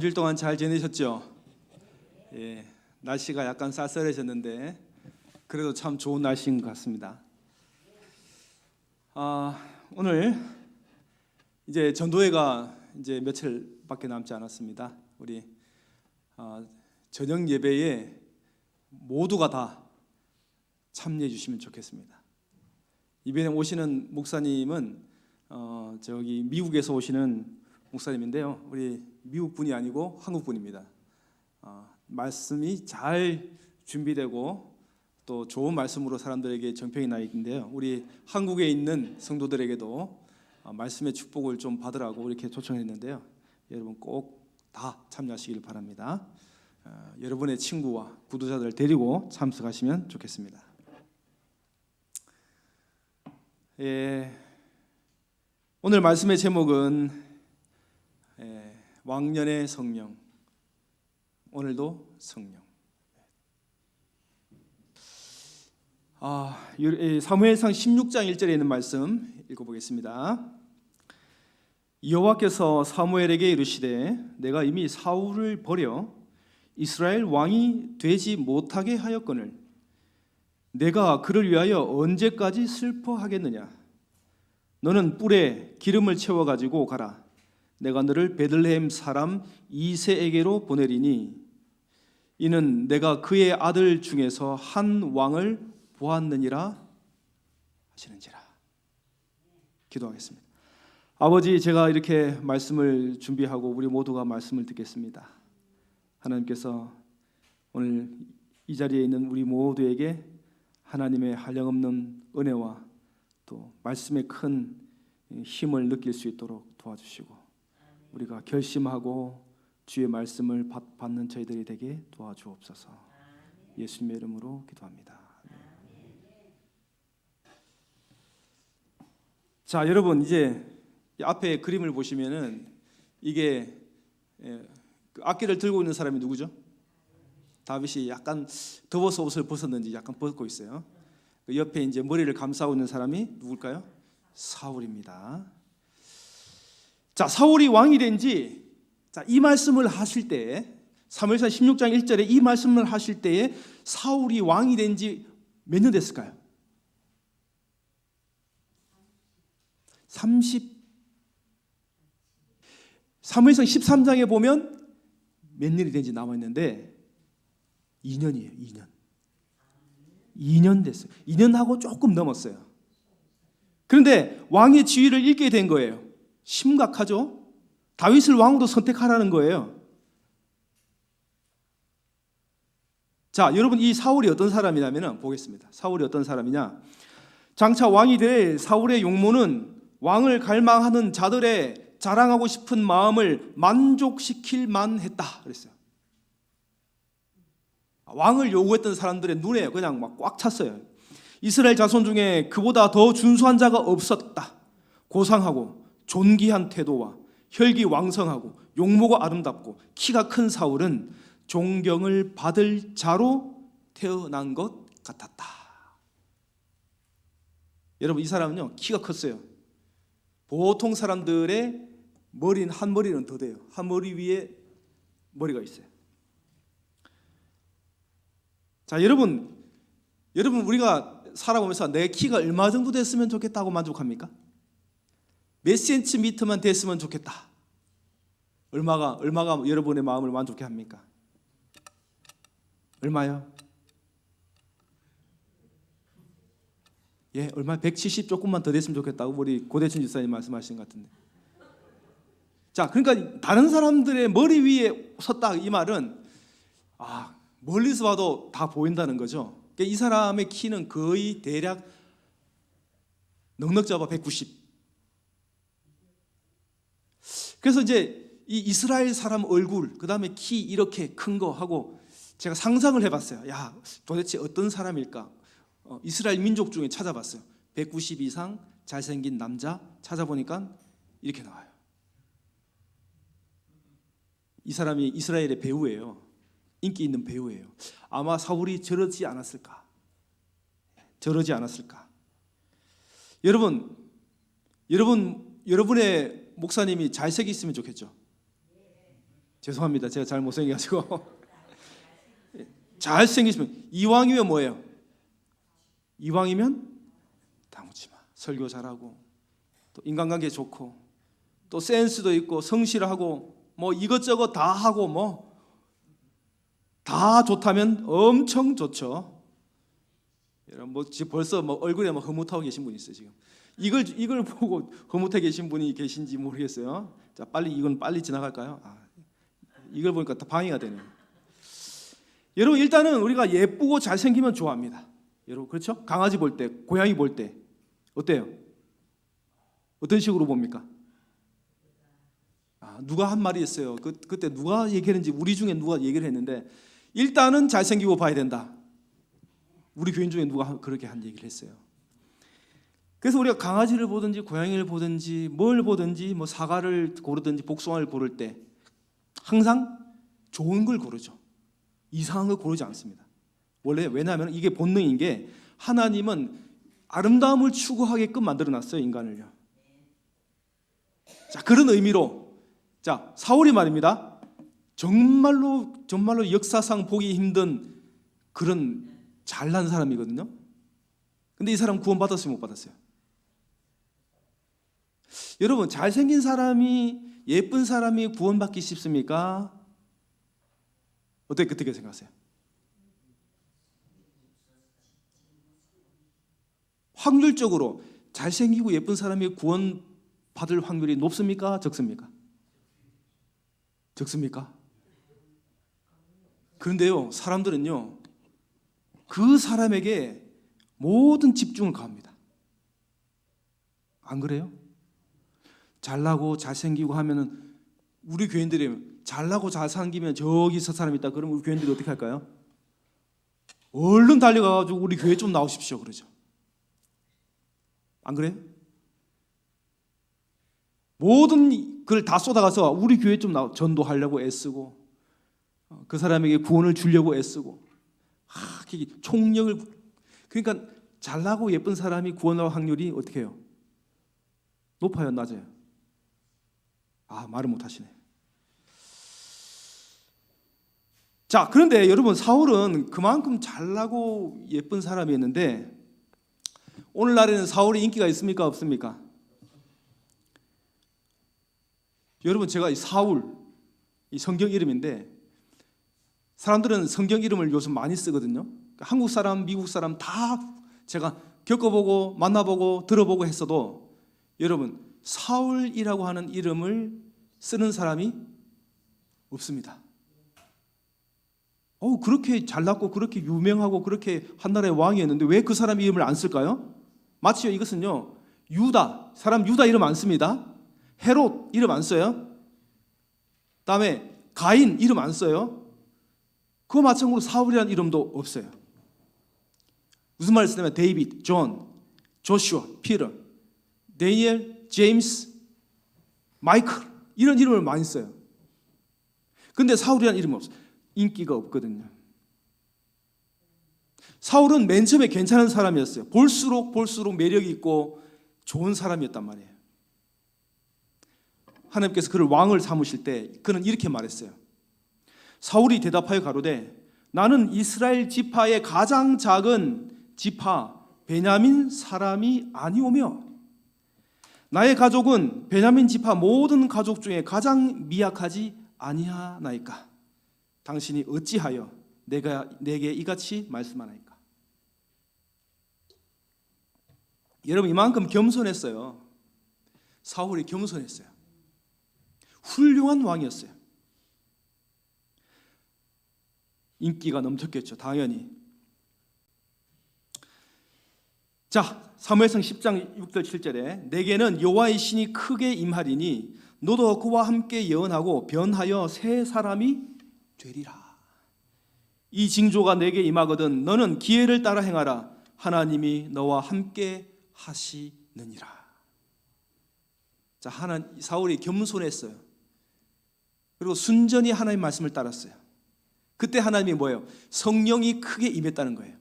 일주일 동안 잘 지내셨죠? 예, 날씨가 약간 쌀쌀해졌는데 그래도 참 좋은 날씨인 것 같습니다. 오늘 이제 전도회가 이제 며칠밖에 남지 않았습니다. 우리 저녁 예배에 모두가 다 참여해 주시면 좋겠습니다. 이번에 오시는 목사님은 저기 미국에서 오시는 목사님인데요. 우리 미국 분이 아니고 한국 분입니다. 말씀이 잘 준비되고 또 좋은 말씀으로 사람들에게 정평이 나 있는데요. 우리 한국에 있는 성도들에게도 말씀의 축복을 좀 받으라고 이렇게 초청했는데요. 여러분 꼭 다 참여하시길 바랍니다. 여러분의 친구와 구도자들을 데리고 참석하시면 좋겠습니다. 오늘 말씀의 제목은 왕년의 성령, 오늘도 성령. 사무엘상 16장 1절에 있는 말씀 읽어보겠습니다. 여호와께서 사무엘에게 이르시되 내가 이미 사울을 버려 이스라엘 왕이 되지 못하게 하였거늘 내가 그를 위하여 언제까지 슬퍼하겠느냐. 너는 뿔에 기름을 채워가지고 가라. 내가 너를 베들레헴 사람 이새에게로 보내리니 이는 내가 그의 아들 중에서 한 왕을 보았느니라 하시는지라. 기도하겠습니다. 아버지, 제가 이렇게 말씀을 준비하고 우리 모두가 말씀을 듣겠습니다. 하나님께서 오늘 이 자리에 있는 우리 모두에게 하나님의 한량없는 은혜와 또 말씀의 큰 힘을 느낄 수 있도록 도와주시고 우리가 결심하고 주의 말씀을 받는 저희들이 되게 도와주옵소서. 예수님의 이름으로 기도합니다. 자, 여러분 이제 앞에 그림을 보시면은 이게 악기를 들고 있는 사람이 누구죠? 다윗이 약간 더워서 옷을 벗었는지 약간 벗고 있어요. 그 옆에 이제 머리를 감싸고 있는 사람이 누굴까요? 사울입니다. 자, 사울이 왕이 된지 이 말씀을 하실 때 사무엘상 16장 1절에 이 말씀을 하실 때에 사울이 왕이 된지 몇 년 됐을까요? 사무엘상 13장에 보면 몇 년이 된지 나와 있는데 2년이에요. 2년 됐어요. 2년하고 조금 넘었어요. 그런데 왕의 지위를 잃게 된 거예요. 심각하죠? 다윗을 왕으로 선택하라는 거예요. 자, 여러분 이 사울이 어떤 사람이냐면 보겠습니다. 사울이 어떤 사람이냐? 장차 왕이 될 사울의 용모는 왕을 갈망하는 자들의 자랑하고 싶은 마음을 만족시킬 만했다 그랬어요. 왕을 요구했던 사람들의 눈에 그냥 막 꽉 찼어요. 이스라엘 자손 중에 그보다 더 준수한 자가 없었다. 고상하고 존귀한 태도와 혈기 왕성하고 용모가 아름답고 키가 큰 사울은 존경을 받을 자로 태어난 것 같았다. 여러분 이 사람은요 키가 컸어요. 보통 사람들의 머리는 한 머리는 더 돼요. 한 머리 위에 머리가 있어요. 자, 여러분 우리가 살아보면서 내 키가 얼마 정도 됐으면 좋겠다고 만족합니까? 몇 센티미터만 됐으면 좋겠다. 얼마가 여러분의 마음을 만족해 합니까? 얼마요? 얼마? 170 조금만 더 됐으면 좋겠다고 우리 고대천 집사님 말씀하신 것 같은데. 자, 그러니까 다른 사람들의 머리 위에 섰다 이 말은 멀리서 봐도 다 보인다는 거죠. 그러니까 이 사람의 키는 거의 대략 넉넉 잡아 190. 그래서 이제 이 이스라엘 사람 얼굴, 그 다음에 키 이렇게 큰 거 하고 제가 상상을 해봤어요. 도대체 어떤 사람일까? 이스라엘 민족 중에 찾아봤어요. 190 이상 잘생긴 남자 찾아보니까 이렇게 나와요. 이 사람이 이스라엘의 배우예요. 인기 있는 배우예요. 아마 사울이 저러지 않았을까? 여러분의 목사님이 잘생겼으면 좋겠죠. 죄송합니다. 제가 잘 못생겨가지고. 잘생기시면 이왕이면 뭐예요? 이왕이면 다묻지마. 설교 잘하고 또 인간관계 좋고 또 센스도 있고 성실하고 뭐 이것저것 다 하고 뭐 다 좋다면 엄청 좋죠. 여러분 뭐 지금 벌써 뭐 얼굴에 뭐 흐뭇하고 계신 분이 있어요 지금. 이걸 보고 흐뭇해 계신 분이 계신지 모르겠어요. 자 빨리 이건 빨리 지나갈까요? 이걸 보니까 다 방해가 되네요. 여러분 일단은 우리가 예쁘고 잘생기면 좋아합니다. 여러분 그렇죠? 강아지 볼 때, 고양이 볼 때 어때요? 어떤 식으로 봅니까? 누가 한 말이 있어요. 그때 누가 얘기했는지 우리 중에 누가 얘기를 했는데 일단은 잘생기고 봐야 된다. 우리 교인 중에 누가 그렇게 한 얘기를 했어요. 그래서 우리가 강아지를 보든지 고양이를 보든지 뭘 보든지 뭐 사과를 고르든지 복숭아를 고를 때 항상 좋은 걸 고르죠. 이상한 걸 고르지 않습니다. 원래 왜냐하면 이게 본능인 게 하나님은 아름다움을 추구하게끔 만들어놨어요 인간을요. 자 그런 의미로 자 사울이 말입니다. 정말로 역사상 보기 힘든 그런 잘난 사람이거든요. 근데 이 사람 구원 받았어요, 못 받았어요? 여러분 잘생긴 사람이 예쁜 사람이 구원받기 쉽습니까? 어떻게 생각하세요? 확률적으로 잘생기고 예쁜 사람이 구원받을 확률이 높습니까? 적습니까? 적습니까? 그런데요 사람들은요 그 사람에게 모든 집중을 가합니다. 안 그래요? 잘나고 잘생기고 하면은 우리 교인들이 잘나고 잘생기면 저기 서 사람 있다 그러면 우리 교인들이 어떻게 할까요? 얼른 달려가가지고 우리 교회 좀 나오십시오 그러죠. 안 그래요? 모든 걸 다 쏟아가서 우리 교회 좀 전도하려고 애쓰고 그 사람에게 구원을 주려고 애쓰고 총력을 그러니까 잘나고 예쁜 사람이 구원할 확률이 어떻게 해요? 높아요? 낮아요? 말을 못하시네. 자 그런데 여러분 사울은 그만큼 잘나고 예쁜 사람이었는데 오늘날에는 사울이 인기가 있습니까? 없습니까? 여러분 제가 이 사울 이 성경 이름인데 사람들은 성경 이름을 요즘 많이 쓰거든요. 한국 사람, 미국 사람 다 제가 겪어보고 만나보고 들어보고 했어도 여러분 사울이라고 하는 이름을 쓰는 사람이 없습니다. 그렇게 잘났고 그렇게 유명하고 그렇게 한 나라의 왕이었는데 왜 그 사람 이름을 안 쓸까요? 마치 이것은요 사람 유다 이름 안 씁니다. 헤롯 이름 안 써요. 그다음에 가인 이름 안 써요. 그거 마찬가지로 사울이라는 이름도 없어요. 무슨 말을 쓰냐면 데이빗, 존, 조슈아, 피터, 데니엘, 제임스, 마이클 이런 이름을 많이 써요. 근데 사울이라는 이름은 없어요. 인기가 없거든요. 사울은 맨 처음에 괜찮은 사람이었어요. 볼수록 매력이 있고 좋은 사람이었단 말이에요. 하나님께서 그를 왕을 삼으실 때 그는 이렇게 말했어요. 사울이 대답하여 가로되 나는 이스라엘 지파의 가장 작은 지파 베냐민 사람이 아니오며 나의 가족은 베냐민 지파 모든 가족 중에 가장 미약하지 아니하나이까. 당신이 어찌하여 내게 이같이 말씀하나이까. 여러분 이만큼 겸손했어요. 사울이 겸손했어요. 훌륭한 왕이었어요. 인기가 넘쳤겠죠. 당연히. 자, 사무엘상 10장 6절 7절에 내게는 여호와의 신이 크게 임하리니 너도 그와 함께 예언하고 변하여 새 사람이 되리라. 이 징조가 내게 임하거든 너는 기회를 따라 행하라. 하나님이 너와 함께 하시느니라. 자, 사울이 겸손했어요. 그리고 순전히 하나님의 말씀을 따랐어요. 그때 하나님이 뭐예요? 성령이 크게 임했다는 거예요.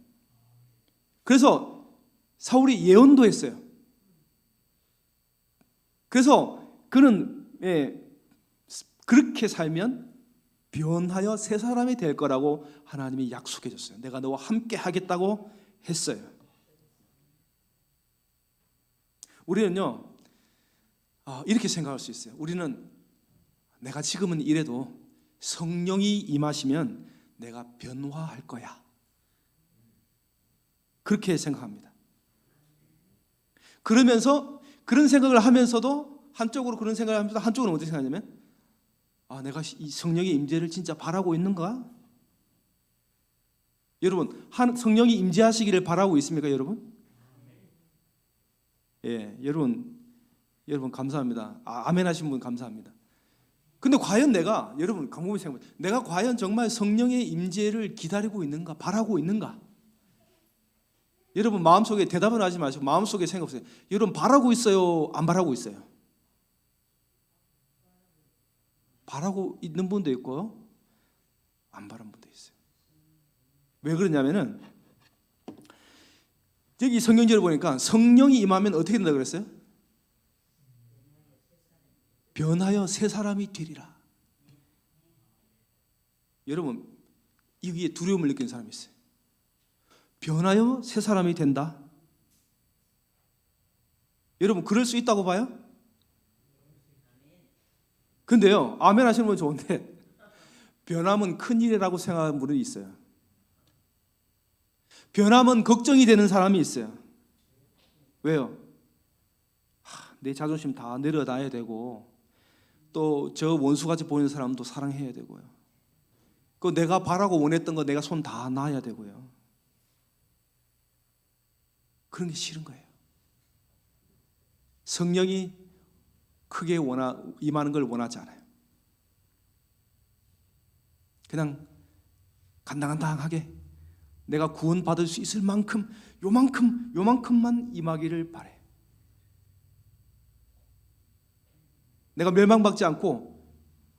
그래서 사울이 예언도 했어요. 그래서 그는 그렇게 살면 변하여 새 사람이 될 거라고 하나님이 약속해 줬어요. 내가 너와 함께 하겠다고 했어요. 우리는요, 이렇게 생각할 수 있어요. 우리는 내가 지금은 이래도 성령이 임하시면 내가 변화할 거야, 그렇게 생각합니다. 그러면서 그런 생각을 하면서도 한쪽으로 그런 생각을 하면서 한쪽으로 어떻게 생각하냐면 내가 이 성령의 임재를 진짜 바라고 있는가? 여러분, 성령이 임재하시기를 바라고 있습니까, 여러분? 예, 여러분 감사합니다. 아멘 하신 분 감사합니다. 근데 과연 여러분 곰곰이 생각해 보세요. 내가 과연 정말 성령의 임재를 기다리고 있는가, 바라고 있는가? 여러분 마음속에 대답은 하지 마시고 마음속에 생각해 보세요. 여러분 바라고 있어요, 안 바라고 있어요? 바라고 있는 분도 있고요, 안 바라는 분도 있어요. 왜 그러냐면은 여기 성경절을 보니까 성령이 임하면 어떻게 된다 그랬어요? 변하여 새 사람이 되리라. 여러분 여기에 두려움을 느끼는 사람이 있어요. 변하여 새 사람이 된다. 여러분 그럴 수 있다고 봐요? 근데요, 아멘 하시는 분 좋은데 변함은 큰일이라고 생각하는 분이 있어요. 변함은 걱정이 되는 사람이 있어요. 왜요? 내 자존심 다 내려놔야 되고 또 저 원수같이 보이는 사람도 사랑해야 되고요. 그 내가 바라고 원했던 거 내가 손 다 놔야 되고요. 그런 게 싫은 거예요. 성령이 크게 임하는 걸 원하지 않아요. 그냥 간당간당하게 내가 구원받을 수 있을 만큼 요만큼만 임하기를 바래. 내가 멸망받지 않고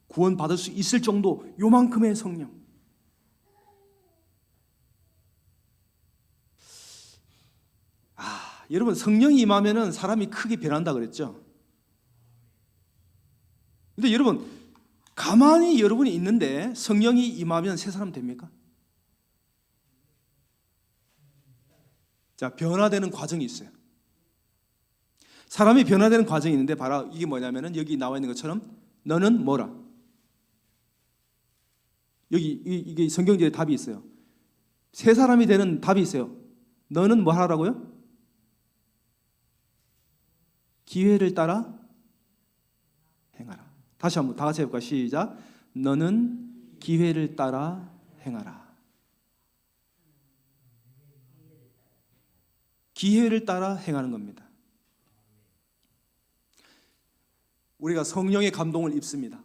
구원받을 수 있을 정도 요만큼의 성령. 여러분 성령이 임하면은 사람이 크게 변한다 그랬죠. 근데 여러분 가만히 여러분이 있는데 성령이 임하면 새 사람 됩니까? 자, 변화되는 과정이 있어요. 사람이 변화되는 과정이 있는데 바로 이게 뭐냐면은 여기 나와 있는 것처럼 너는 뭐라? 여기 이게 성경제에 답이 있어요. 새 사람이 되는 답이 있어요. 너는 뭐 하라고요? 기회를 따라 행하라. 다시 한번 다 같이 해볼까요? 시작. 너는 기회를 따라 행하라. 기회를 따라 행하는 겁니다. 우리가 성령의 감동을 입습니다.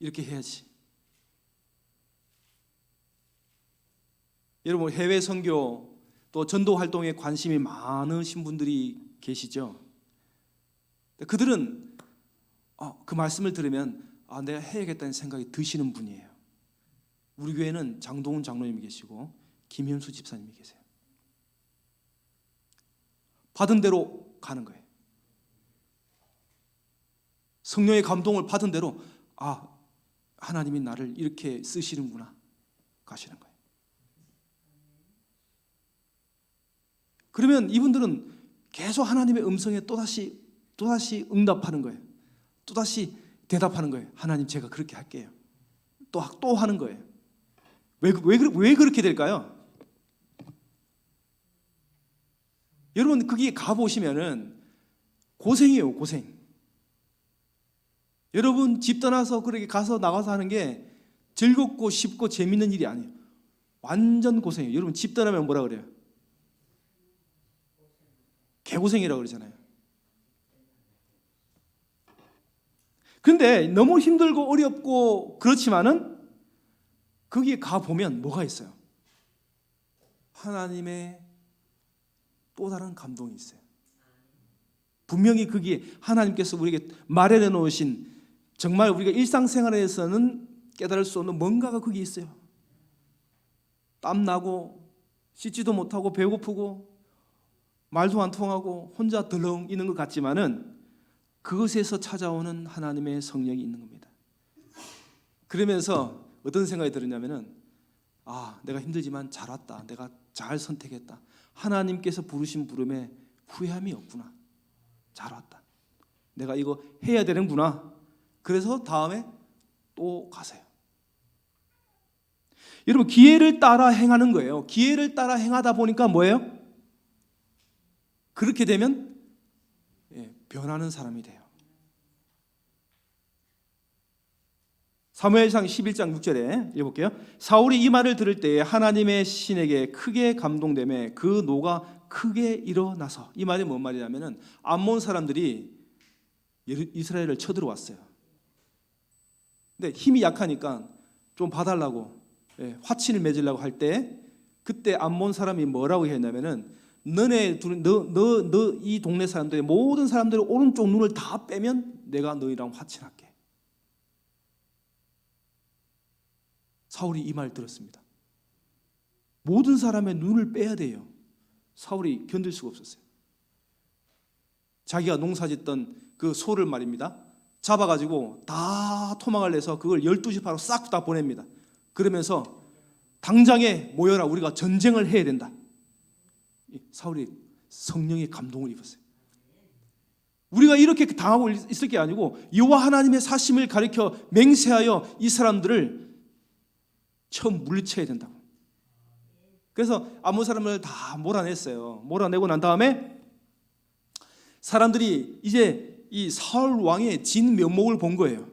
이렇게 해야지. 여러분 해외 선교 또 전도 활동에 관심이 많으신 분들이 계시죠. 그들은 그 말씀을 들으면 내가 해야겠다는 생각이 드시는 분이에요. 우리 교회는 장동훈 장로님이 계시고 김현수 집사님이 계세요. 받은 대로 가는 거예요. 성령의 감동을 받은 대로 하나님이 나를 이렇게 쓰시는구나 가시는 거예요. 그러면 이분들은 계속 하나님의 음성에 또다시 응답하는 거예요. 또다시 대답하는 거예요. 하나님 제가 그렇게 할게요. 또 하는 거예요. 왜 그렇게 될까요? 여러분 거기에 가보시면은 고생이에요. 고생. 여러분 집 떠나서 그렇게 가서 나가서 하는 게 즐겁고 쉽고 재밌는 일이 아니에요. 완전 고생이에요. 여러분 집 떠나면 뭐라 그래요? 개고생이라고 그러잖아요. 근데 너무 힘들고 어렵고 그렇지만은 거기에 가보면 뭐가 있어요? 하나님의 또 다른 감동이 있어요. 분명히 거기에 하나님께서 우리에게 마련해 놓으신 정말 우리가 일상생활에서는 깨달을 수 없는 뭔가가 거기에 있어요. 땀나고 씻지도 못하고 배고프고 말도 안 통하고 혼자 덜렁 있는 것 같지만은 그것에서 찾아오는 하나님의 성령이 있는 겁니다. 그러면서 어떤 생각이 들었냐면은 내가 힘들지만 잘 왔다. 내가 잘 선택했다. 하나님께서 부르신 부름에 후회함이 없구나. 잘 왔다. 내가 이거 해야 되는구나. 그래서 다음에 또 가세요. 여러분, 기회를 따라 행하는 거예요. 기회를 따라 행하다 보니까 뭐예요? 그렇게 되면 변하는 사람이 돼요. 사무엘상 11장 6절에 읽어볼게요. 사울이 이 말을 들을 때에 하나님의 신에게 크게 감동되매 그 노가 크게 일어나서, 이 말이 뭔 말이냐면은 암몬 사람들이 이스라엘을 쳐들어왔어요. 근데 힘이 약하니까 좀 봐달라고 화친을 맺으려고 할 때, 그때 암몬 사람이 뭐라고 했냐면은 너 이 동네 사람들의 모든 사람들의 오른쪽 눈을 다 빼면 내가 너희랑 화친할게. 사울이 이 말 들었습니다. 모든 사람의 눈을 빼야 돼요. 사울이 견딜 수가 없었어요. 자기가 농사짓던 그 소를 말입니다, 잡아가지고 다 토막을 내서 그걸 12지파로 싹 다 보냅니다. 그러면서 당장에 모여라, 우리가 전쟁을 해야 된다. 사울이 성령의 감동을 입었어요. 우리가 이렇게 당하고 있을 게 아니고 여호와 하나님의 사심을 가리켜 맹세하여 이 사람들을 처음 물리쳐야 된다고. 그래서 아몬 사람을 다 몰아냈어요. 몰아내고 난 다음에 사람들이 이제 이 사울 왕의 진 면목을 본 거예요.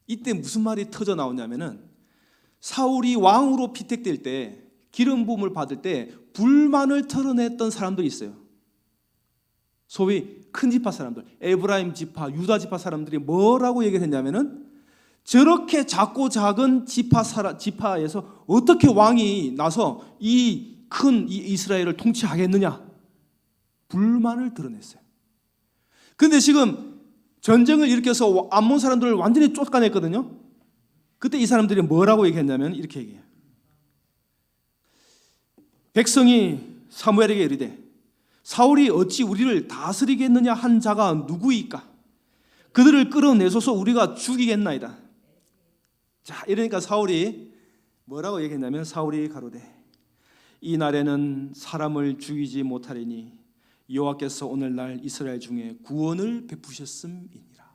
이때 무슨 말이 터져 나오냐면은 사울이 왕으로 피택될 때, 기름 부음을 받을 때 불만을 털어냈던 사람들이 있어요. 소위 큰 지파 사람들, 에브라임 지파, 유다 지파 사람들이 뭐라고 얘기를 했냐면은 저렇게 작고 작은 지파에서 어떻게 왕이 나서 이 큰 이스라엘을 통치하겠느냐, 불만을 드러냈어요. 그런데 지금 전쟁을 일으켜서 암몬 사람들을 완전히 쫓아냈거든요. 그때 이 사람들이 뭐라고 얘기했냐면 이렇게 얘기해요. 백성이 사무엘에게 이르되 사울이 어찌 우리를 다스리겠느냐 한 자가 누구이까? 그들을 끌어내소서, 우리가 죽이겠나이다. 자, 이러니까 사울이 뭐라고 얘기했냐면, 사울이 가로되 이 날에는 사람을 죽이지 못하리니 여호와께서 오늘날 이스라엘 중에 구원을 베푸셨음이니라.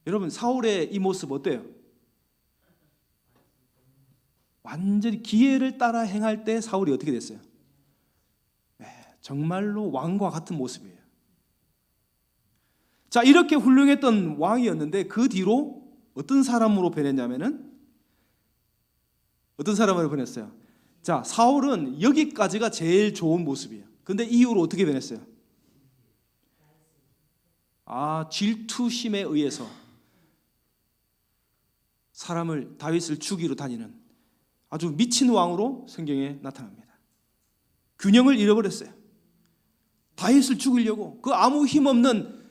여러분, 사울의 이 모습 어때요? 완전히 기회를 따라 행할 때 사울이 어떻게 됐어요? 정말로 왕과 같은 모습이에요. 자, 이렇게 훌륭했던 왕이었는데 그 뒤로 어떤 사람으로 변했냐면은, 어떤 사람으로 변했어요? 자, 사울은 여기까지가 제일 좋은 모습이에요. 근데 이후로 어떻게 변했어요? 질투심에 의해서 다윗을 죽이러 다니는 아주 미친 왕으로 성경에 나타납니다. 균형을 잃어버렸어요. 다윗을 죽이려고 그 아무 힘없는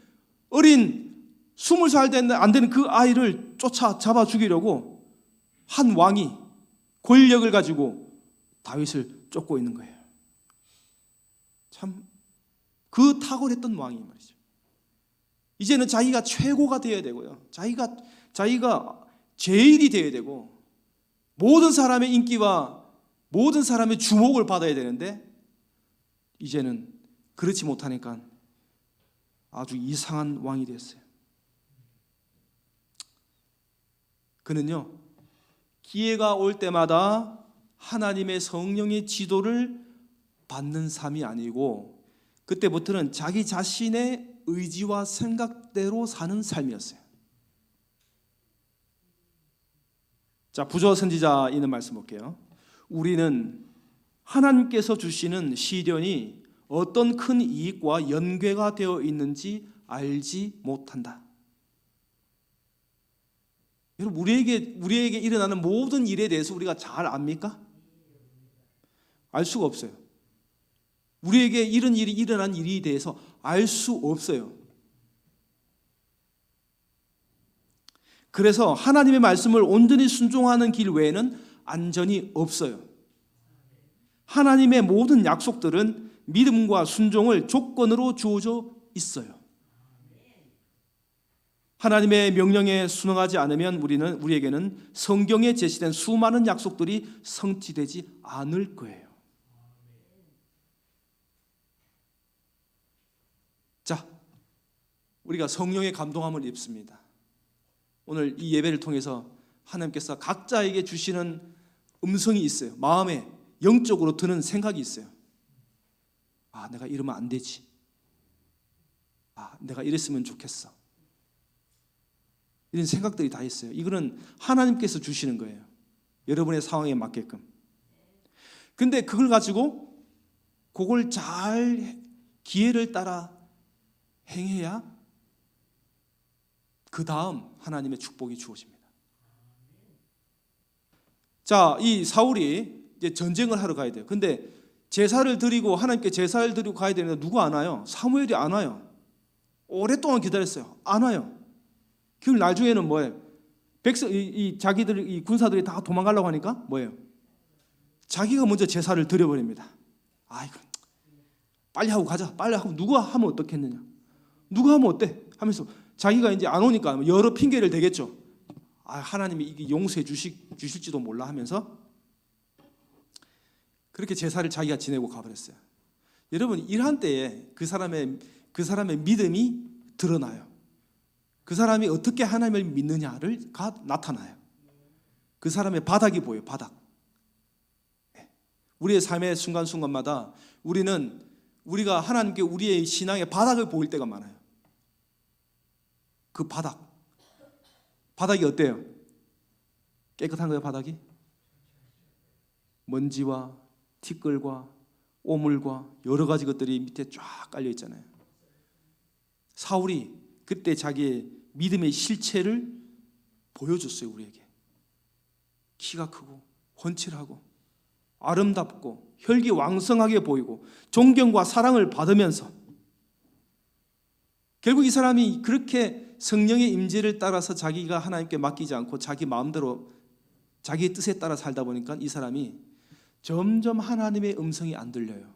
어린 20살 안 되는 그 아이를 잡아 죽이려고 한 왕이 권력을 가지고 다윗을 쫓고 있는 거예요. 참 그 탁월했던 왕이 말이죠. 이제는 자기가 최고가 되어야 되고요. 자기가 제일이 되어야 되고 모든 사람의 인기와 모든 사람의 주목을 받아야 되는데 이제는 그렇지 못하니까 아주 이상한 왕이 됐어요. 그는요, 기회가 올 때마다 하나님의 성령의 지도를 받는 삶이 아니고 그때부터는 자기 자신의 의지와 생각대로 사는 삶이었어요. 자, 부조 선지자 있는 말씀 볼게요. 우리는 하나님께서 주시는 시련이 어떤 큰 이익과 연계가 되어 있는지 알지 못한다. 여러분, 우리에게 일어나는 모든 일에 대해서 우리가 잘 압니까? 알 수가 없어요. 우리에게 이런 일이 일어난 일에 대해서 알 수 없어요. 그래서 하나님의 말씀을 온전히 순종하는 길 외에는 안전이 없어요. 하나님의 모든 약속들은 믿음과 순종을 조건으로 주어져 있어요. 하나님의 명령에 순응하지 않으면 우리에게는 성경에 제시된 수많은 약속들이 성취되지 않을 거예요. 자, 우리가 성령의 감동함을 입습니다. 오늘 이 예배를 통해서 하나님께서 각자에게 주시는 음성이 있어요. 마음에 영적으로 드는 생각이 있어요. 아, 내가 이러면 안 되지. 아, 내가 이랬으면 좋겠어. 이런 생각들이 다 있어요. 이거는 하나님께서 주시는 거예요. 여러분의 상황에 맞게끔. 근데 그걸 가지고 그걸 잘 기회를 따라 행해야 그 다음 하나님의 축복이 주어집니다. 자, 이 사울이 이제 전쟁을 하러 가야 돼요. 근데 제사를 드리고 하나님께 제사를 드리고 가야 되는데 누가 안 와요? 사무엘이 안 와요. 오랫동안 기다렸어요. 안 와요. 그 나중에는 뭐예요? 자기들 이 군사들이 다 도망가려고 하니까 뭐예요? 자기가 먼저 제사를 드려버립니다. 아이고, 빨리 하고 가자. 빨리 하고 누가 하면 어떻겠느냐? 누가 하면 어때? 하면서 자기가 이제 안 오니까 여러 핑계를 대겠죠. 아, 하나님이 이게 용서해 주실지도 몰라 하면서 그렇게 제사를 자기가 지내고 가버렸어요. 여러분, 이러한 때에 그 사람의 믿음이 드러나요. 그 사람이 어떻게 하나님을 믿느냐가 나타나요. 그 사람의 바닥이 보여요. 바닥. 우리의 삶의 순간순간마다 우리가 하나님께 우리의 신앙의 바닥을 보일 때가 많아요. 그 바닥이 어때요? 깨끗한 거예요, 바닥이? 먼지와 티끌과 오물과 여러 가지 것들이 밑에 쫙 깔려 있잖아요. 사울이 그때 자기의 믿음의 실체를 보여줬어요, 우리에게. 키가 크고 훤칠하고 아름답고 혈기왕성하게 보이고 존경과 사랑을 받으면서 결국 이 사람이 그렇게 성령의 임재를 따라서 자기가 하나님께 맡기지 않고 자기 마음대로 자기의 뜻에 따라 살다 보니까 이 사람이 점점 하나님의 음성이 안 들려요.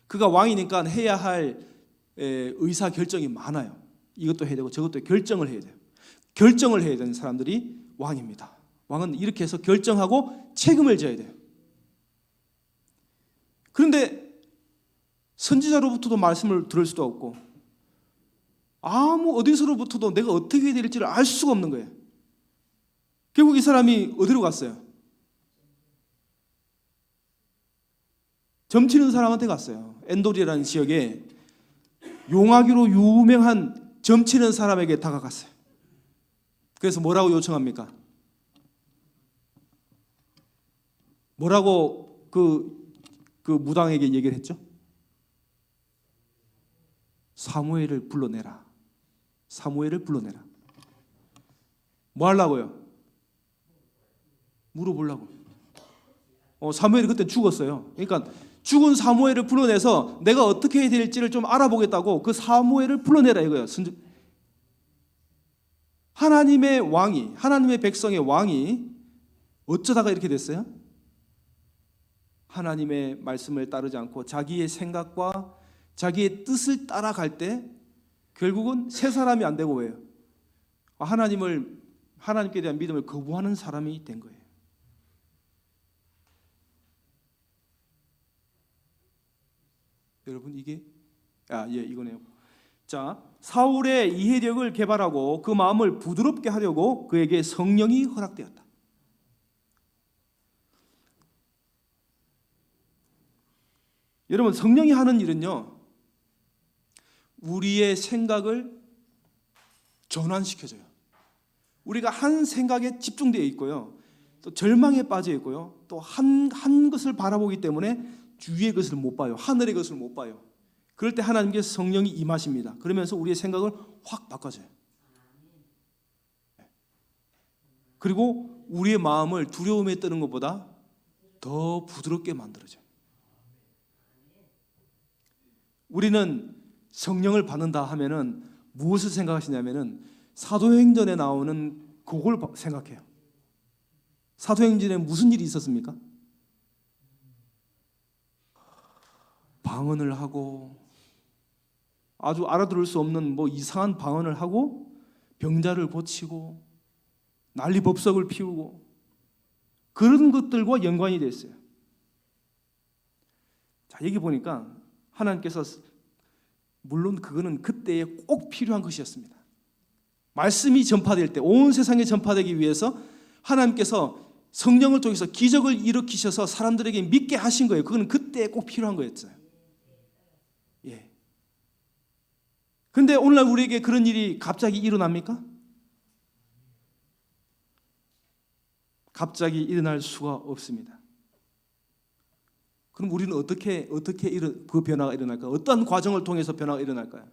그가 왕이니까 해야 할 의사 결정이 많아요. 이것도 해야 되고 저것도 결정을 해야 돼요. 결정을 해야 되는 사람들이 왕입니다. 왕은 이렇게 해서 결정하고 책임을 져야 돼요. 그런데 선지자로부터도 말씀을 들을 수도 없고 아무 어디서로부터도 내가 어떻게 해야 될지를 알 수가 없는 거예요. 결국 이 사람이 어디로 갔어요? 점치는 사람한테 갔어요. 엔돌이라는 지역에 용하기로 유명한 점치는 사람에게 다가갔어요. 그래서 뭐라고 요청합니까? 뭐라고 그 무당에게 얘기를 했죠? 사무엘을 불러내라. 사무엘을 불러내라. 뭐 하려고요? 물어보려고. 사무엘이 그때 죽었어요. 그러니까 죽은 사무엘을 불러내서 내가 어떻게 해야 될지를 좀 알아보겠다고 그 사무엘을 불러내라 이거예요. 하나님의 왕이, 하나님의 백성의 왕이 어쩌다가 이렇게 됐어요? 하나님의 말씀을 따르지 않고 자기의 생각과 자기의 뜻을 따라갈 때 결국은 새 사람이 안 되고 왜요? 하나님께 대한 믿음을 거부하는 사람이 된 거예요. 여러분 이게 이거네요. 자, 사울의 이해력을 개발하고 그 마음을 부드럽게 하려고 그에게 성령이 허락되었다. 여러분, 성령이 하는 일은요, 우리의 생각을 전환시켜줘요. 우리가 한 생각에 집중되어 있고요, 또 절망에 빠져 있고요, 또 한 것을 바라보기 때문에 주위의 것을 못 봐요. 하늘의 것을 못 봐요. 그럴 때 하나님께서 성령이 임하십니다. 그러면서 우리의 생각을 확 바꿔줘요. 그리고 우리의 마음을 두려움에 뜨는 것보다 더 부드럽게 만들어줘요. 우리는 성령을 받는다 하면은 무엇을 생각하시냐면은 사도행전에 나오는 그걸 생각해요. 사도행전에 무슨 일이 있었습니까? 방언을 하고 아주 알아들을 수 없는 이상한 방언을 하고 병자를 고치고 난리법석을 피우고 그런 것들과 연관이 되어 있어요. 자, 여기 보니까 하나님께서 물론 그거는 그때에 꼭 필요한 것이었습니다. 말씀이 전파될 때 온 세상에 전파되기 위해서 하나님께서 성령을 통해서 기적을 일으키셔서 사람들에게 믿게 하신 거예요. 그건 그때에 꼭 필요한 거였어요. 예. 근데 오늘날 우리에게 그런 일이 갑자기 일어납니까? 갑자기 일어날 수가 없습니다. 그럼 우리는 어떻게 그 변화가 일어날까요? 어떤 과정을 통해서 변화가 일어날까요?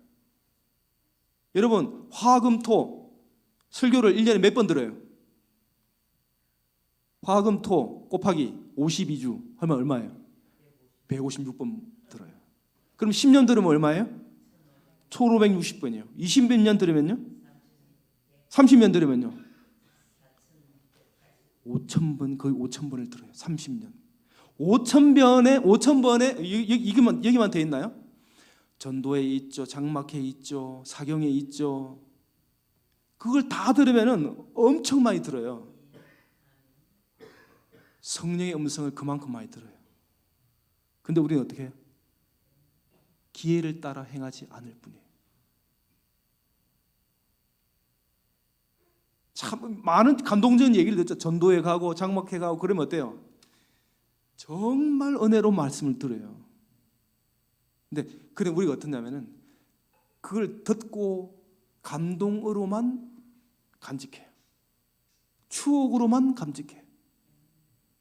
여러분, 화금토 설교를 1년에 몇 번 들어요? 화금토 곱하기 52주 하면 얼마예요? 156번 들어요. 그럼 10년 들으면 얼마예요? 1560번이에요. 20몇 들으면요? 30년 들으면요? 5,000번, 거의 5,000번을 들어요. 30년. 5,000번에 여기만 돼 있나요? 전도에 있죠, 장막회 있죠, 사경에 있죠. 그걸 다 들으면은 엄청 많이 들어요. 성령의 음성을 그만큼 많이 들어요. 근데 우리는 어떻게 해요? 기회를 따라 행하지 않을 뿐이에요. 참 많은 감동적인 얘기를 듣죠. 전도회 가고 장막회 가고 그러면 어때요? 정말 은혜로 말씀을 들어요. 근데 그래 우리가 어떠냐면은 그걸 듣고 감동으로만 간직해요. 추억으로만 간직해요.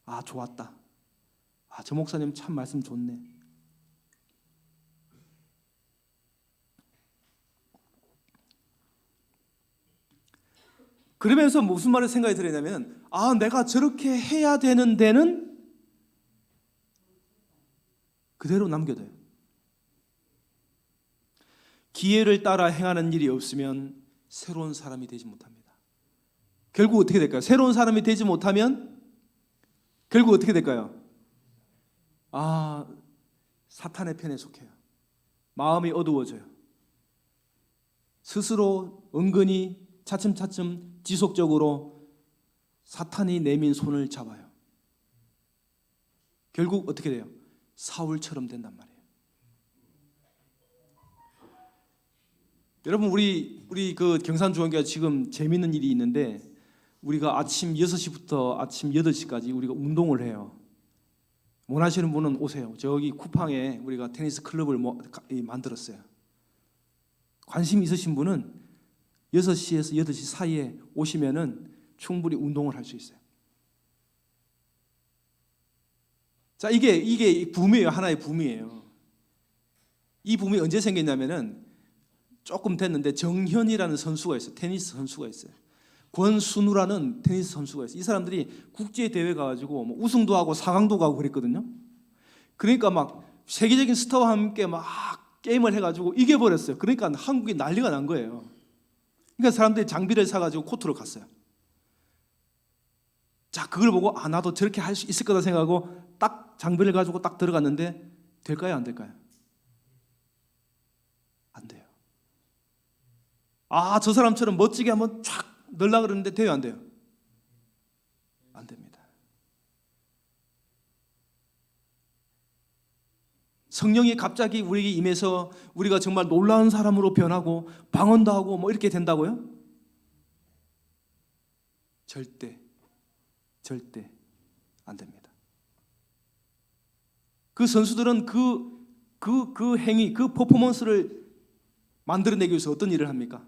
아, 좋았다. 아, 저 목사님 참 말씀 좋네. 그러면서 무슨 말을 생각이 들었냐면, 아, 내가 저렇게 해야 되는 데는 그대로 남겨둬요. 기회를 따라 행하는 일이 없으면 새로운 사람이 되지 못합니다. 결국 어떻게 될까요? 새로운 사람이 되지 못하면 결국 어떻게 될까요? 아, 사탄의 편에 속해요. 마음이 어두워져요. 스스로 은근히 차츰차츰 지속적으로 사탄이 내민 손을 잡아요. 결국 어떻게 돼요? 사울처럼 된단 말이에요. 여러분, 우리 그 경산중앙교회 지금 재밌는 일이 있는데, 우리가 아침 6시부터 아침 8시까지 우리가 운동을 해요. 원하시는 분은 오세요. 저기 쿠팡에 우리가 테니스 클럽을 만들었어요. 관심 있으신 분은 6시에서 8시 사이에 오시면은 충분히 운동을 할 수 있어요. 자, 이게 붐이에요. 하나의 붐이에요. 이 붐이 언제 생겼냐면은 조금 됐는데 정현이라는 선수가 있어요. 테니스 선수가 있어요. 권순우라는 테니스 선수가 있어요. 이 사람들이 국제 대회 가가지고 뭐 우승도 하고 4강도 가고 그랬거든요. 그러니까 막 세계적인 스타와 함께 막 게임을 해가지고 이겨버렸어요. 그러니까 한국이 난리가 난 거예요. 그러니까 사람들이 장비를 사가지고 코트로 갔어요. 자, 그걸 보고 아, 나도 저렇게 할 수 있을 거다 생각하고 딱 장비를 가지고 딱 들어갔는데 될까요? 안 될까요? 안 돼요. 아, 저 사람처럼 멋지게 한번 촥 넣으려고 그러는데 돼요? 안 돼요? 안 됩니다. 성령이 갑자기 우리에게 임해서 우리가 정말 놀라운 사람으로 변하고 방언도 하고 뭐 이렇게 된다고요? 절대 안 됩니다. 그 선수들은 그 행위, 그 퍼포먼스를 만들어내기 위해서 어떤 일을 합니까?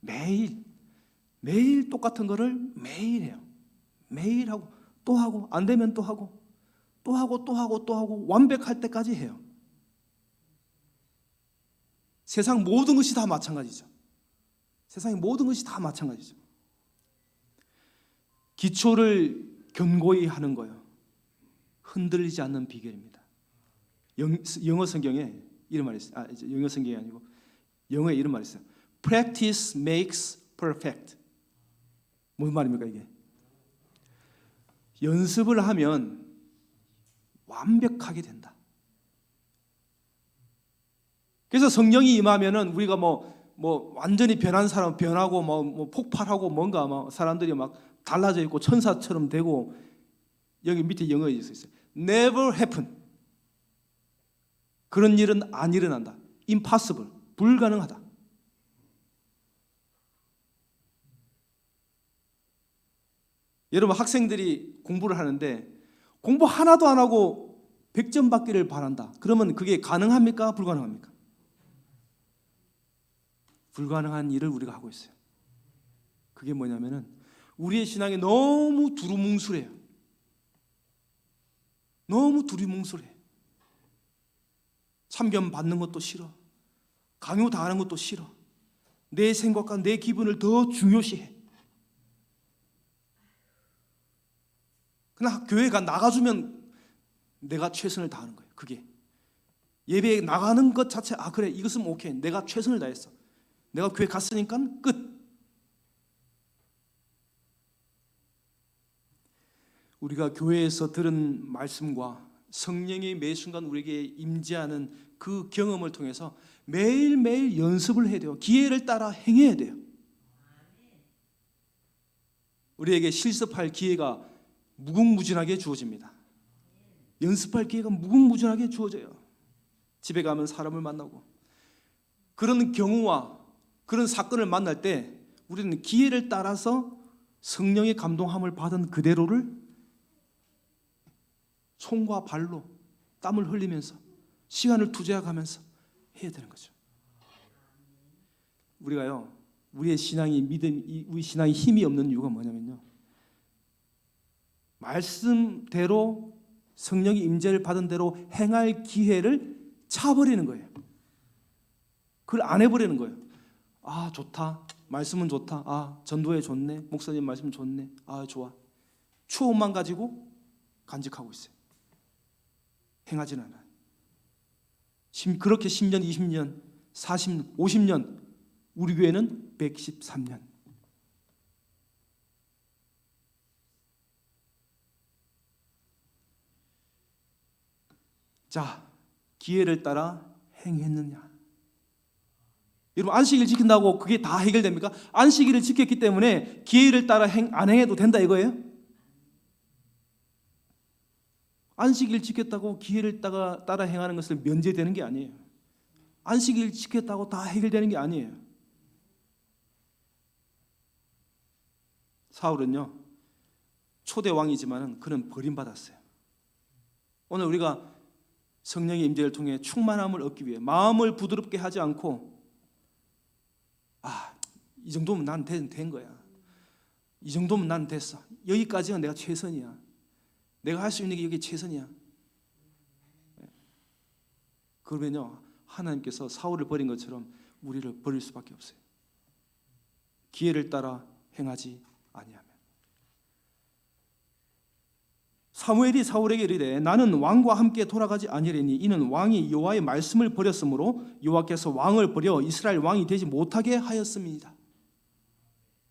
매일 똑같은 거를 매일 해요. 매일 하고 또 하고 안 되면 또 하고 또 하고 또 하고 또 하고 완벽할 때까지 해요. 세상 모든 것이 다 마찬가지죠. 세상의 모든 것이 다 마찬가지죠. 기초를 견고히 하는 거예요. 흔들리지 않는 비결입니다. 영어 성경에 이런 말이 있어요. 영어 성경이 아니고 영어에 이런 말이 있어요. Practice makes perfect. 무슨 말입니까 이게? 연습을 하면 완벽하게 된다. 그래서 성령이 임하면은 우리가 뭐 뭐 완전히 변한 사람 변하고 뭐 폭발하고 뭔가 막 사람들이 막 달라져 있고 천사처럼 되고 여기 밑에 영어에 있어요. Never happen. 그런 일은 안 일어난다. Impossible. 불가능하다. 여러분 학생들이 공부를 하는데 공부 하나도 안 하고 100점 받기를 바란다. 그러면 그게 가능합니까? 불가능합니까? 불가능한 일을 우리가 하고 있어요. 그게 뭐냐면은 우리의 신앙이 너무 두루뭉술해요. 너무 두루뭉술해. 참견 받는 것도 싫어. 강요 당하는 것도 싫어. 내 생각과 내 기분을 더 중요시해. 그러나 교회가 나가주면 내가 최선을 다하는 거예요. 그게 예배에 나가는 것 자체 그래 이것은 오케이. 내가 최선을 다했어. 내가 교회 갔으니까 끝. 우리가 교회에서 들은 말씀과 성령이 매 순간 우리에게 임재하는 그 경험을 통해서 매일매일 연습을 해야 돼요. 기회를 따라 행해야 돼요. 우리에게 실습할 기회가 무궁무진하게 주어집니다. 연습할 기회가 무궁무진하게 주어져요. 집에 가면 사람을 만나고 그런 경우와 그런 사건을 만날 때 우리는 기회를 따라서 성령의 감동함을 받은 그대로를 손과 발로 땀을 흘리면서 시간을 투자해가면서 해야 되는 거죠. 우리가요, 우리의 신앙이 우리 신앙이 힘이 없는 이유가 뭐냐면요, 말씀대로 성령의 임재를 받은 대로 행할 기회를 차버리는 거예요. 그걸 안 해버리는 거예요. 좋다. 말씀은 좋다. 전도회 좋네. 목사님 말씀 좋네. 좋아. 추억만 가지고 간직하고 있어요. 행하진 않아요. 그렇게 10년, 20년, 40년, 50년, 우리 교회는 113년. 자, 기회를 따라 행했느냐? 여러분 안식일 지킨다고 그게 다 해결됩니까? 안식일을 지켰기 때문에 기회를 따라 안 행해도 된다 이거예요? 안식일 지켰다고 기회를 따라 행하는 것을 면제되는 게 아니에요. 안식일 지켰다고 다 해결되는 게 아니에요. 사울은요, 초대 왕이지만 그는 버림받았어요. 오늘 우리가 성령의 임재를 통해 충만함을 얻기 위해 마음을 부드럽게 하지 않고 이 정도면 난 된 거야. 이 정도면 난 됐어. 여기까지가 내가 최선이야. 내가 할 수 있는 게 여기 최선이야. 그러면요, 하나님께서 사울을 버린 것처럼 우리를 버릴 수밖에 없어요. 기회를 따라 행하지 아니하면. 사무엘이 사울에게 이르되 나는 왕과 함께 돌아가지 아니하리니 이는 왕이 여호와의 말씀을 버렸으므로 여호와께서 왕을 버려 이스라엘 왕이 되지 못하게 하였습니다.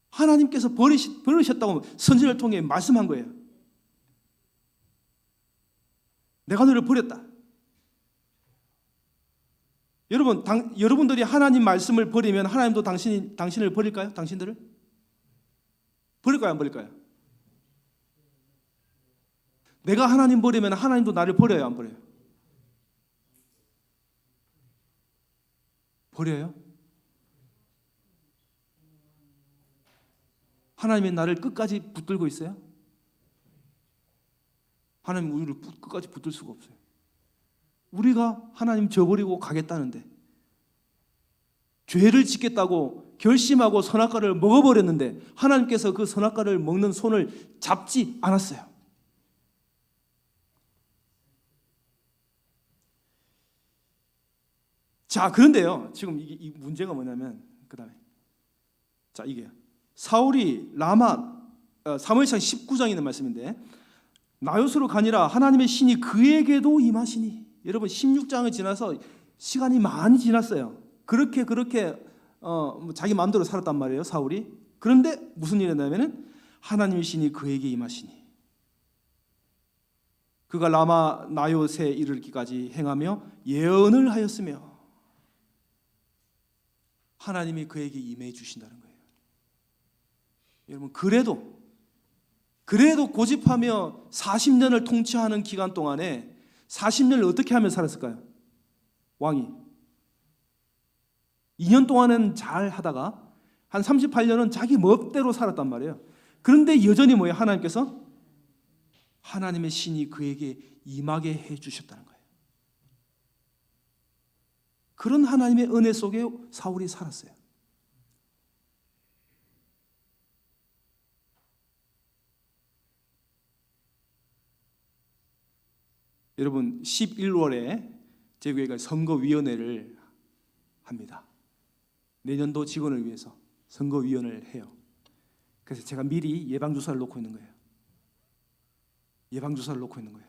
하나님께서 버리셨다고 선지자를 통해 말씀한 거예요. 내가 너를 버렸다. 여러분, 여러분들이 하나님 말씀을 버리면 하나님도 당신을 버릴까요? 당신들을? 버릴까요? 안 버릴까요? 내가 하나님 버리면 하나님도 나를 버려요? 안 버려요? 버려요? 하나님이 나를 끝까지 붙들고 있어요? 하나님 우리를 끝까지 붙들 수가 없어요. 우리가 하나님 저버리고 가겠다는데, 죄를 짓겠다고 결심하고 선악과를 먹어버렸는데 하나님께서 그 선악과를 먹는 손을 잡지 않았어요. 자, 그런데요, 지금 이 문제가 뭐냐면, 그 다음에 이게 사울이 사무엘상 19장에 있는 말씀인데, 나요스로 가니라 하나님의 신이 그에게도 임하시니. 여러분 16장을 지나서 시간이 많이 지났어요. 그렇게 자기 마음대로 살았단 말이에요, 사울이. 그런데 무슨 일이 있냐면은 하나님의 신이 그에게 임하시니 그가 라마 나요스에 이르기까지 행하며 예언을 하였으며. 하나님이 그에게 임해 주신다는 거예요. 여러분, 그래도 고집하며 40년을 통치하는 기간 동안에 40년을 어떻게 하며 살았을까요? 왕이 2년 동안은 잘 하다가 한 38년은 자기 멋대로 살았단 말이에요. 그런데 여전히 뭐예요? 하나님의 신이 그에게 임하게 해 주셨다는 거예요. 그런 하나님의 은혜 속에 사울이 살았어요. 여러분, 11월에 저희 교회가 선거위원회를 합니다. 내년도 직원을 위해서 선거위원회를 해요. 그래서 제가 미리 예방주사를 놓고 있는 거예요. 예방주사를 놓고 있는 거예요.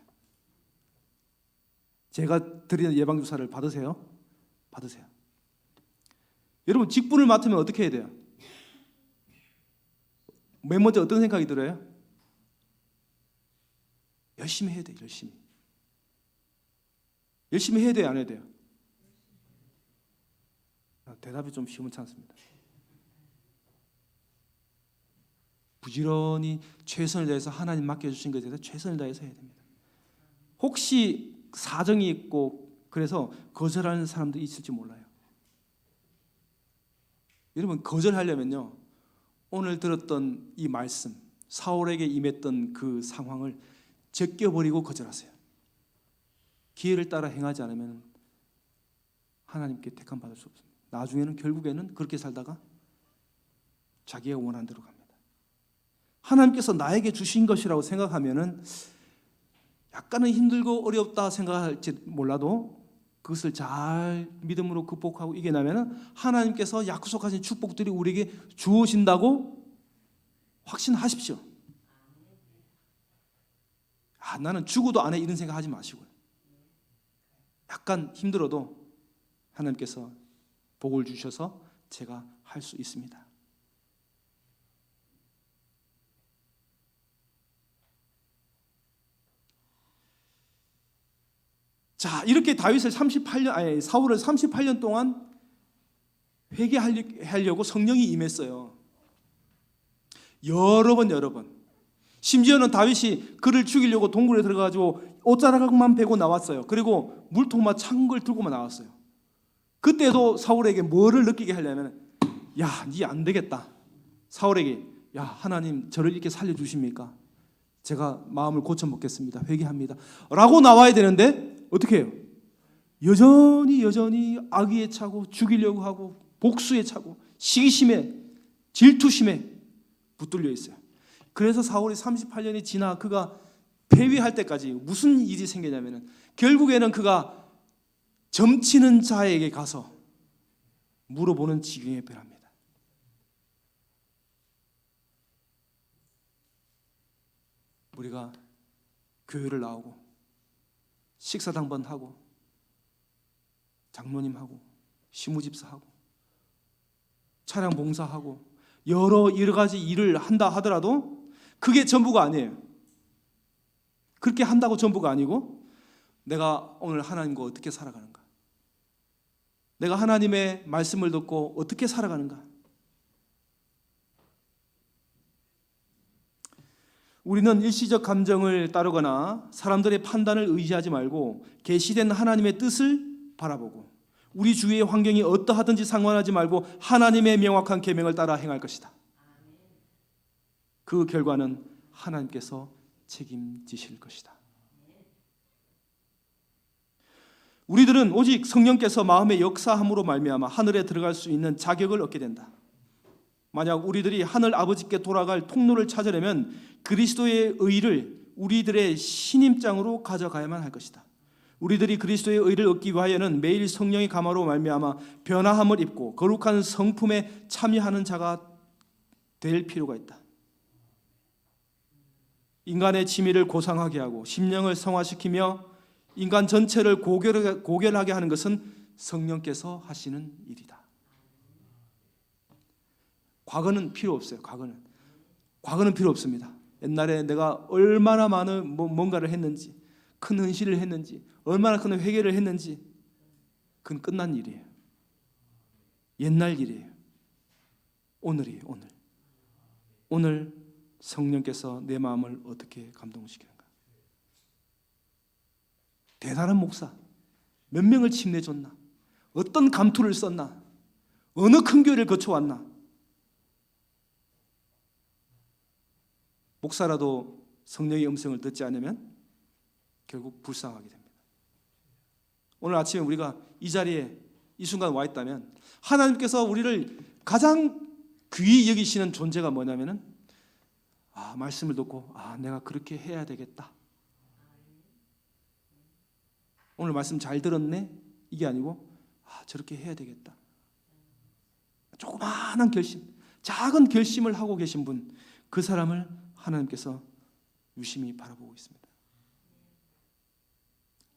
제가 드리는 예방주사를 받으세요? 받으세요. 여러분, 직분을 맡으면 어떻게 해야 돼요? 맨 먼저 어떤 생각이 들어요? 열심히 해야 돼요. 열심히 해야 돼요? 안 해야 돼요? 대답이 좀 시원치 않습니다. 부지런히 최선을 다해서 하나님 맡겨주신 것에 대해서 최선을 다해서 해야 됩니다. 혹시 사정이 있고 그래서 거절하는 사람도 있을지 몰라요. 여러분, 거절하려면요, 오늘 들었던 이 말씀, 사울에게 임했던 그 상황을 제껴버리고 거절하세요. 기회를 따라 행하지 않으면 하나님께 택함 받을 수 없습니다. 나중에는 결국에는 그렇게 살다가 자기가 원하는 대로 갑니다. 하나님께서 나에게 주신 것이라고 생각하면은 약간은 힘들고 어렵다 생각할지 몰라도 그것을 잘 믿음으로 극복하고 이겨내면은 하나님께서 약속하신 축복들이 우리에게 주어진다고 확신하십시오. 나는 죽어도 안 해, 이런 생각하지 마시고요. 약간 힘들어도 하나님께서 복을 주셔서 제가 할 수 있습니다. 자, 이렇게 사울을 38년 동안 회개하려고 성령이 임했어요. 여러 번. 심지어는 다윗이 그를 죽이려고 동굴에 들어가가지고 옷자락만 베고 나왔어요. 그리고 물통만 찬 걸 들고만 나왔어요. 그때도 사울에게 뭐를 느끼게 하려면, 야, 니 안 되겠다. 사울에게, 야, 하나님 저를 이렇게 살려주십니까? 제가 마음을 고쳐먹겠습니다. 회개합니다. 라고 나와야 되는데 어떻게 해요? 여전히 악의에 차고 죽이려고 하고 복수에 차고 시기심에 질투심에 붙들려 있어요. 그래서 사울이 38년이 지나 그가 폐위할 때까지 무슨 일이 생기냐면은 결국에는 그가 점치는 자에게 가서 물어보는 지경에 배합니다. 우리가 교회를 나오고 식사도 한번 하고 장로님하고 시무집사하고 차량 봉사하고 여러 가지 일을 한다 하더라도 그게 전부가 아니에요. 그렇게 한다고 전부가 아니고 내가 오늘 하나님과 어떻게 살아가는가, 내가 하나님의 말씀을 듣고 어떻게 살아가는가. 우리는 일시적 감정을 따르거나 사람들의 판단을 의지하지 말고 계시된 하나님의 뜻을 바라보고 우리 주위의 환경이 어떠하든지 상관하지 말고 하나님의 명확한 계명을 따라 행할 것이다. 그 결과는 하나님께서 책임지실 것이다. 우리들은 오직 성령께서 마음의 역사함으로 말미암아 하늘에 들어갈 수 있는 자격을 얻게 된다. 만약 우리들이 하늘 아버지께 돌아갈 통로를 찾으려면 그리스도의 의를 우리들의 신임장으로 가져가야만 할 것이다. 우리들이 그리스도의 의를 얻기 위하여는 매일 성령의 감화로 말미암아 변화함을 입고 거룩한 성품에 참여하는 자가 될 필요가 있다. 인간의 지미를 고상하게 하고 심령을 성화시키며 인간 전체를 고결하게 하는 것은 성령께서 하시는 일이다. 과거는 필요 없어요. 과거는 필요 없습니다. 옛날에 내가 얼마나 많은 뭔가를 했는지, 큰 헌신을 했는지, 얼마나 큰 회개를 했는지, 그건 끝난 일이에요. 옛날 일이에요. 오늘이에요. 오늘 성령께서 내 마음을 어떻게 감동시키는가. 대단한 목사, 몇 명을 침례줬나, 어떤 감투를 썼나, 어느 큰 교회를 거쳐왔나. 목사라도 성령의 음성을 듣지 않으면 결국 불쌍하게 됩니다. 오늘 아침에 우리가 이 자리에 이 순간 와 있다면 하나님께서 우리를 가장 귀히 여기시는 존재가 뭐냐면은 말씀을 듣고 내가 그렇게 해야 되겠다. 오늘 말씀 잘 들었네? 이게 아니고 저렇게 해야 되겠다. 조그마한 결심, 작은 결심을 하고 계신 분, 그 사람을 하나님께서 유심히 바라보고 있습니다.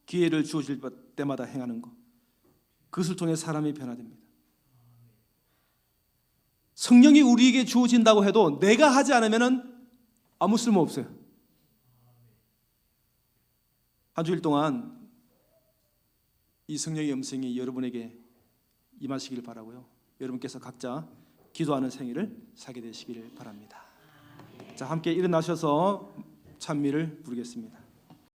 기회를 주어질 때마다 행하는 것, 그것을 통해 사람이 변화됩니다. 성령이 우리에게 주어진다고 해도 내가 하지 않으면 아무 쓸모 없어요. 한 주일 동안 이 성령의 음성이 여러분에게 임하시길 바라고요. 여러분께서 각자 기도하는 생일을 살게 되시기를 바랍니다. 자, 함께 일어나셔서 찬미를 부르겠습니다.